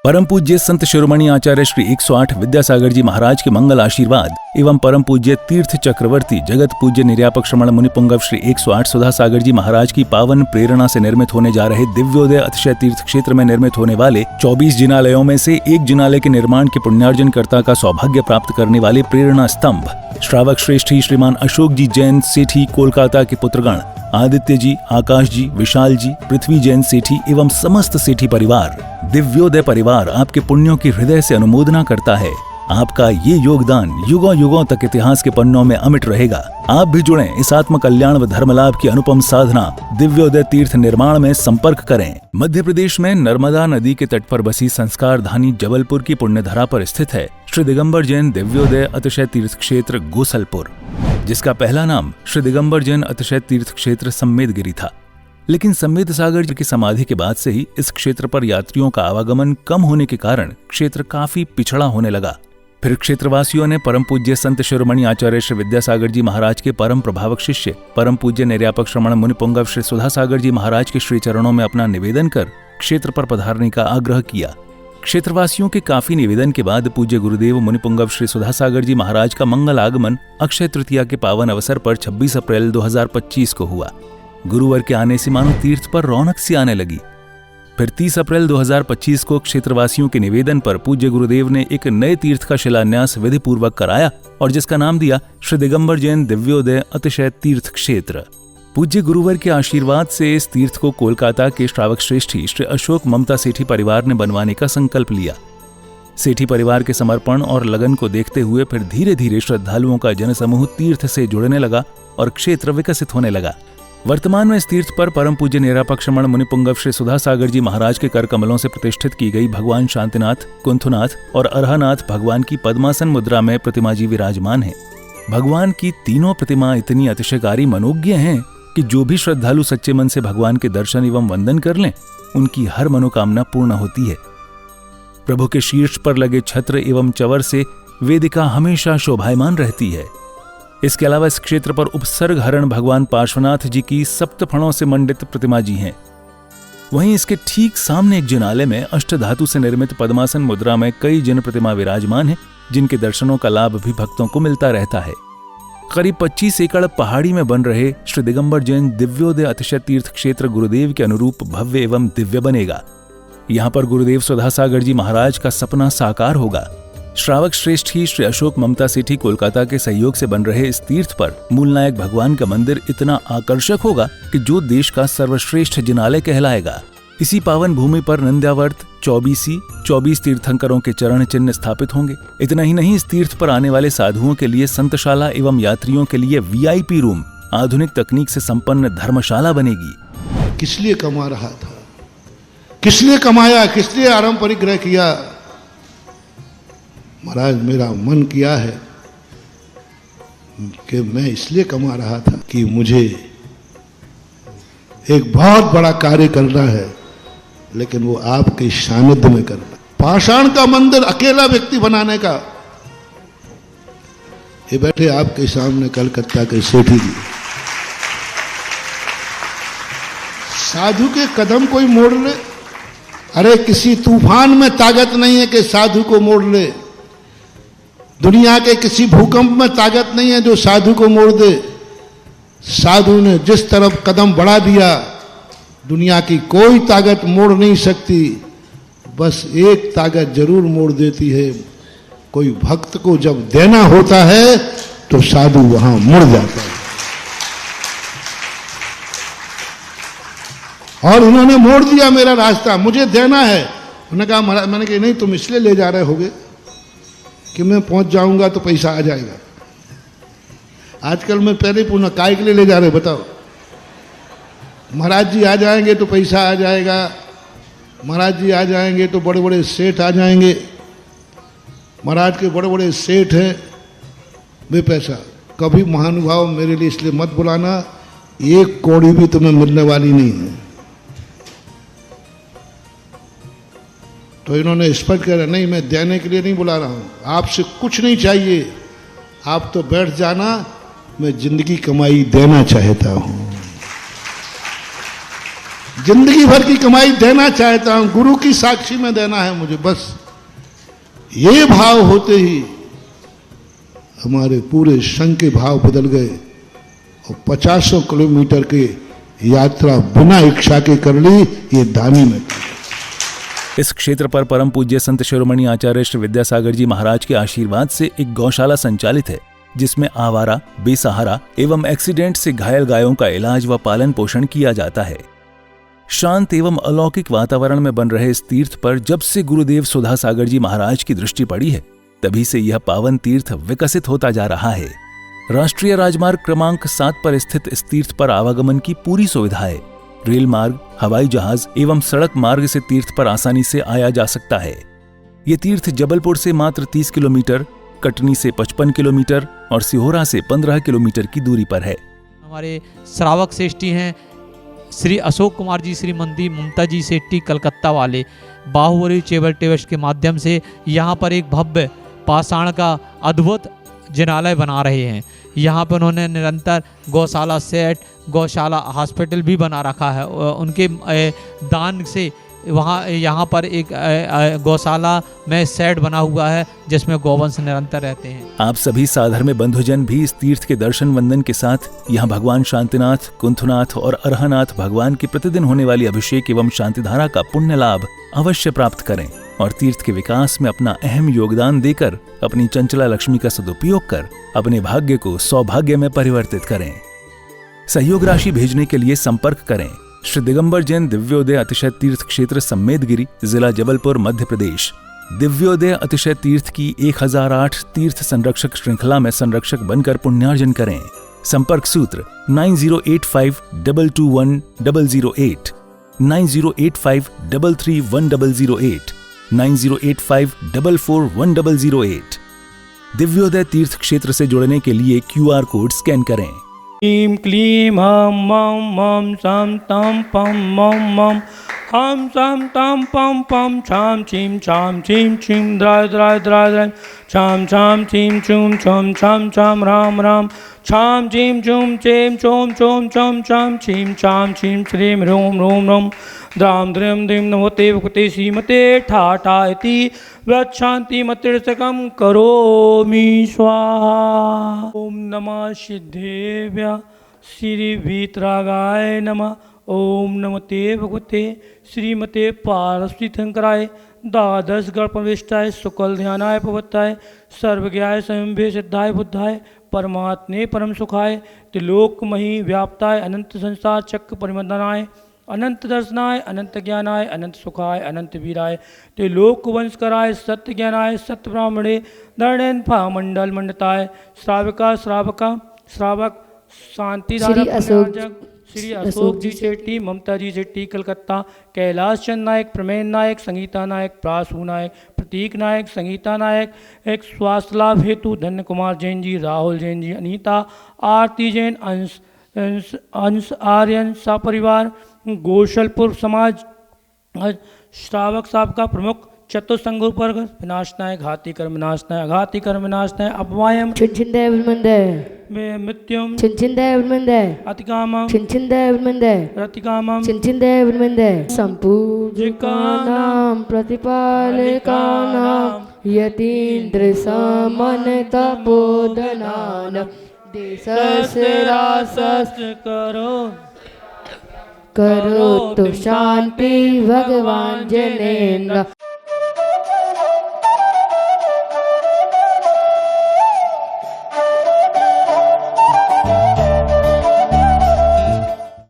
परम पूज्य संत शिरोमणि आचार्य श्री 108 विद्यासागर जी महाराज के मंगल आशीर्वाद एवं परम पूज्य तीर्थ चक्रवर्ती जगत पूज्य निर्यापक श्रमण मुनिपुंगव श्री 108 सुधा सागर जी महाराज की पावन प्रेरणा से निर्मित होने जा रहे दिव्योदय अतिशय तीर्थ क्षेत्र में निर्मित होने वाले 24 जिनालयों में से एक जिनालय के निर्माण के पुण्यार्जन कर्ता का सौभाग्य प्राप्त करने वाले प्रेरणा स्तंभ श्रावक श्रेष्ठी श्रीमान अशोक जी जैन सेठी कोलकाता के पुत्रगण आदित्य जी, आकाश जी, विशाल जी, पृथ्वी जैन सेठी एवं समस्त सेठी परिवार, दिव्योदय परिवार आपके पुण्यों की हृदय से अनुमोदना करता है। आपका ये योगदान युगों युगों तक इतिहास के पन्नों में अमिट रहेगा। आप भी जुड़ें इस आत्म कल्याण व धर्म लाभ की अनुपम साधना दिव्योदय तीर्थ निर्माण में संपर्क करें। मध्य प्रदेश में नर्मदा नदी के तट पर बसी संस्कार धानी जबलपुर की पुण्यधरा पर स्थित है श्री दिगंबर जैन दिव्योदय अतिशय तीर्थ क्षेत्र गोसलपुर, जिसका पहला नाम श्री दिगंबर जैन अतिशय तीर्थ क्षेत्र सम्मेदगिरी था। लेकिन सम्मेद सागर जी की समाधि के बाद से ही इस क्षेत्र पर यात्रियों का आवागमन कम होने के कारण क्षेत्र काफी पिछड़ा होने लगा। फिर क्षेत्रवासियों ने परम पूज्य संत शिरोमणि आचार्य श्री विद्यासागर जी महाराज के परम प्रभावक शिष्य परम पूज्य निर्यापक श्रमण मुनिपुंगव श्री सुधा सागर जी महाराज के श्री चरणों में अपना निवेदन कर क्षेत्र पर पधारने का आग्रह किया। क्षेत्रवासियों के काफी निवेदन के बाद पूज्य गुरुदेव मुनिपुंगव श्री सुधा सागर जी महाराज का मंगल आगमन अक्षय तृतीया के पावन अवसर पर 26 अप्रैल 2025 को हुआ। गुरुवार के आने से मानो तीर्थ पर रौनक सी आने लगी। फिर 30 अप्रैल 2025 को क्षेत्रवासियों के निवेदन पर पूज्य गुरुदेव ने एक नए तीर्थ का शिलान्यास विधि पूर्वक कराया और जिसका नाम दिया श्री दिगंबर जैन दिव्योदय अतिशय तीर्थ क्षेत्र। पूज्य गुरुवर के आशीर्वाद से इस तीर्थ को कोलकाता के श्रावक श्रेष्ठी श्री अशोक ममता सेठी परिवार ने बनवाने का संकल्प लिया। सेठी परिवार के समर्पण और लगन को देखते हुए फिर धीरे धीरे श्रद्धालुओं का जनसमूह तीर्थ से जुड़ने लगा और क्षेत्र विकसित होने लगा। वर्तमान में इस तीर्थ पर परम पूज्य निरापक श्रमण मुनिपुंगव श्री सुधा सागर जी महाराज के कर कमलों से प्रतिष्ठित की गई भगवान शांतिनाथ, कुंथुनाथ और अरहनाथ भगवान की पद्मासन मुद्रा में प्रतिमा जी विराजमान है। भगवान की तीनों प्रतिमा इतनी अतिशयकारी मनोज्ञ हैं कि जो भी श्रद्धालु सच्चे मन से भगवान के दर्शन एवं वंदन कर लें, उनकी हर मनोकामना पूर्ण होती है। प्रभु के शीर्ष पर लगे छत्र एवं चवर से वेदिका हमेशा शोभायमान रहती है। इसके अलावा इस क्षेत्र पर उपसर्ग हरण भगवान पार्श्वनाथ जी की सप्तफणों से मंडित प्रतिमा जी हैं। वहीं इसके ठीक सामने एक जिनालय में अष्टधातु से निर्मित पद्मासन मुद्रा में कई जिन प्रतिमा विराजमान हैं, जिनके दर्शनों का लाभ भी भक्तों को मिलता रहता है। करीब 25 एकड़ पहाड़ी में बन रहे श्री दिगंबर जैन दिव्योदय अतिशय तीर्थ क्षेत्र गुरुदेव के अनुरूप भव्य एवं दिव्य बनेगा। यहाँ पर गुरुदेव सुधा सागर जी महाराज का सपना साकार होगा। श्रावक श्रेष्ठी श्री अशोक ममता सेठी कोलकाता के सहयोग से बन रहे इस तीर्थ पर मूलनायक भगवान का मंदिर इतना आकर्षक होगा कि जो देश का सर्वश्रेष्ठ जिनालय कहलाएगा। इसी पावन भूमि पर नंद्यावर्त 24 तीर्थंकरों के चरण चिन्ह स्थापित होंगे। इतना ही नहीं, इस तीर्थ पर आने वाले साधुओं के लिए संतशाला एवं यात्रियों के लिए VIP रूम, आधुनिक तकनीक से संपन्न धर्मशाला बनेगी। किस लिए कमा रहा था, किस लिए कमाया, किस लिए आराम परिग्रह किया? महाराज मेरा मन किया है कि मैं इसलिए कमा रहा था कि मुझे एक बहुत बड़ा कार्य करना है, लेकिन वो आपके सानिध्य में करना। पाषाण का मंदिर अकेला व्यक्ति बनाने का। ये बैठे आपके सामने कलकत्ता के सेठी जी, साधु के कदम कोई मोड़ ले। अरे किसी तूफान में ताकत नहीं है कि साधु को मोड़ ले। दुनिया के किसी भूकंप में ताकत नहीं है जो साधु को मोड़ दे। साधु ने जिस तरफ कदम बढ़ा दिया, दुनिया की कोई ताकत मोड़ नहीं सकती। बस एक ताकत जरूर मोड़ देती है, कोई भक्त को जब देना होता है तो साधु वहां मुड़ जाता है। और उन्होंने मोड़ दिया मेरा रास्ता, मुझे देना है। उन्होंने कहा महाराज, मैंने कहा नहीं, तुम इसलिए ले जा रहे होगे कि मैं पहुंच जाऊंगा तो पैसा आ जाएगा। आजकल मैं पहले ही पूछना, काय के लिए ले जा रहे बताओ? महाराज जी आ जाएंगे तो पैसा आ जाएगा, महाराज जी आ जाएंगे तो बड़े बड़े सेठ आ जाएंगे। महाराज के बड़े बड़े सेठ हैं, वे पैसा। कभी महानुभाव मेरे लिए इसलिए मत बुलाना, एक कौड़ी भी तुम्हें मिलने वाली नहीं है। तो इन्होंने स्पष्ट कहा, नहीं मैं देने के लिए नहीं बुला रहा हूँ, आपसे कुछ नहीं चाहिए, आप तो बैठ जाना, मैं जिंदगी कमाई देना चाहता हूँ। जिंदगी भर की कमाई देना चाहता हूं, गुरु की साक्षी में देना है मुझे, बस ये भाव होते ही हमारे पूरे संघ के भाव बदल गए और 50 किलोमीटर की यात्रा बिना इच्छा के कर ली, ये दानी में। इस क्षेत्र पर परम पूज्य संत शिरोमणि आचार्य श्री विद्यासागर जी महाराज के आशीर्वाद से एक गौशाला संचालित है, जिसमें आवारा, बेसहारा एवं एक्सीडेंट से घायल गायों का इलाज व पालन पोषण किया जाता है। शांत एवं अलौकिक वातावरण में बन रहे इस तीर्थ पर जब से गुरुदेव सुधा सागर जी महाराज की दृष्टि पड़ी है, तभी से यह पावन तीर्थ विकसित होता जा रहा है। राष्ट्रीय राजमार्ग क्रमांक 7 पर स्थित इस तीर्थ पर आवागमन की पूरी सुविधा है। रेल मार्ग, हवाई जहाज एवं सड़क मार्ग से तीर्थ पर आसानी से आया जा सकता है। ये तीर्थ जबलपुर से मात्र 30 किलोमीटर, कटनी से 55 किलोमीटर और सिहोरा से 15 किलोमीटर की दूरी पर है। हमारे श्रावक श्रेष्ठी हैं श्री अशोक कुमार जी, श्रीमती ममता जी सेट्टी कलकत्ता वाले, बाहुबली चेबल टेबल्स के माध्यम से यहाँ पर एक भव्य पाषाण का अद्भुत जिनालय बना रहे हैं। यहाँ पर उन्होंने निरंतर गौशाला सेट, गौशाला हॉस्पिटल भी बना रखा है। उनके दान से वहाँ यहाँ पर एक गौशाला में सेट बना हुआ है जिसमें गौवंश निरंतर रहते हैं। आप सभी साधर्म्य बंधुजन भी इस तीर्थ के दर्शन वंदन के साथ यहाँ भगवान शांतिनाथ, कुंथनाथ और अरहनाथ भगवान की प्रतिदिन होने वाली अभिषेक एवं शांतिधारा का पुण्य लाभ अवश्य प्राप्त करें और तीर्थ के विकास में अपना अहम योगदान देकर अपनी चंचला लक्ष्मी का सदुपयोग कर अपने भाग्य को सौभाग्य में परिवर्तित करें। सहयोग राशि भेजने के लिए संपर्क करें श्री दिगंबर जैन दिव्योदय अतिशय तीर्थ क्षेत्र सम्मेदगिरी, जिला जबलपुर, मध्य प्रदेश। दिव्योदय अतिशय तीर्थ की 1008 तीर्थ संरक्षक श्रृंखला में संरक्षक बनकर पुण्यार्जन करें। संपर्क सूत्र 9085221008, 9085331008, 9085441008। दिव्योदय तीर्थ क्षेत्र से जुड़ने के लिए QR कोड स्कैन करें। क्लीं क्लीं हम मम मम सम तम पम मम मम हम सम तम पम पम छाम छीम छाम छीम छीम द्राय द्राय द्राय द्राय छाम छाम छीम छूम छम छम छम राम राम छाम छीम छूम छेम छोम छोम छम छम छीम छाम छीम श्रीम रोम रोम रोम द्राम द्रिम द्रिम नमोते भगवते श्रीमते ठाठा इति व्रच्छान्ति मतिर्सकं करोमि स्वाहा। ओम नमः सिद्धेभ्यः श्री वीतरागाय नमः। ओम नमते भगवते श्रीमते पार्वती शंकराय द्वादश गणप्रविष्टाय शुक्ल ध्यानाय पवत्ताय सर्वज्ञाय स्वयंभे सिद्धाय बुद्धाय परमात्मे परम सुखाय त्रिलोकमही व्याप्ताय अनंत संसार चक्र परिमंडनाय अनंत दर्शनाय अनंत ज्ञानाय अनंत सुखाय अनंत वीराय त्रिलोक वंशकराय सत्य ज्ञानाय सत्य ब्राह्मणे दर्णेन मंडल मंडताय श्रावका श्रावका श्रावक शांति श्री अशोक जी शेट्टी, ममता जी शेट्टी कलकत्ता, कैलाश चंद नायक, प्रमेन नायक, संगीता नायक, प्रासू नायक, प्रतीक नायक, संगीता नायक, एक स्वास्थ्य लाभ हेतु धन्य कुमार जैन जी, राहुल जैन जी, अनीता, आरती जैन, अंश आर्यन सपरिवार, गोशलपुर समाज श्रावक साहब का प्रमुख चतुसंग वर्ग विनाश नायक, घाती कर्म विनाश नायक, घाती कर्म विनाश नायक, अपवायम मृत्युम अतिकामम रतिकामम संपूजिकानां प्रतिपालिकानां यतीन्द्र समन्वित बोधनानां देशस्य रासस्य करो तो शांति भगवान जनेन्द्र।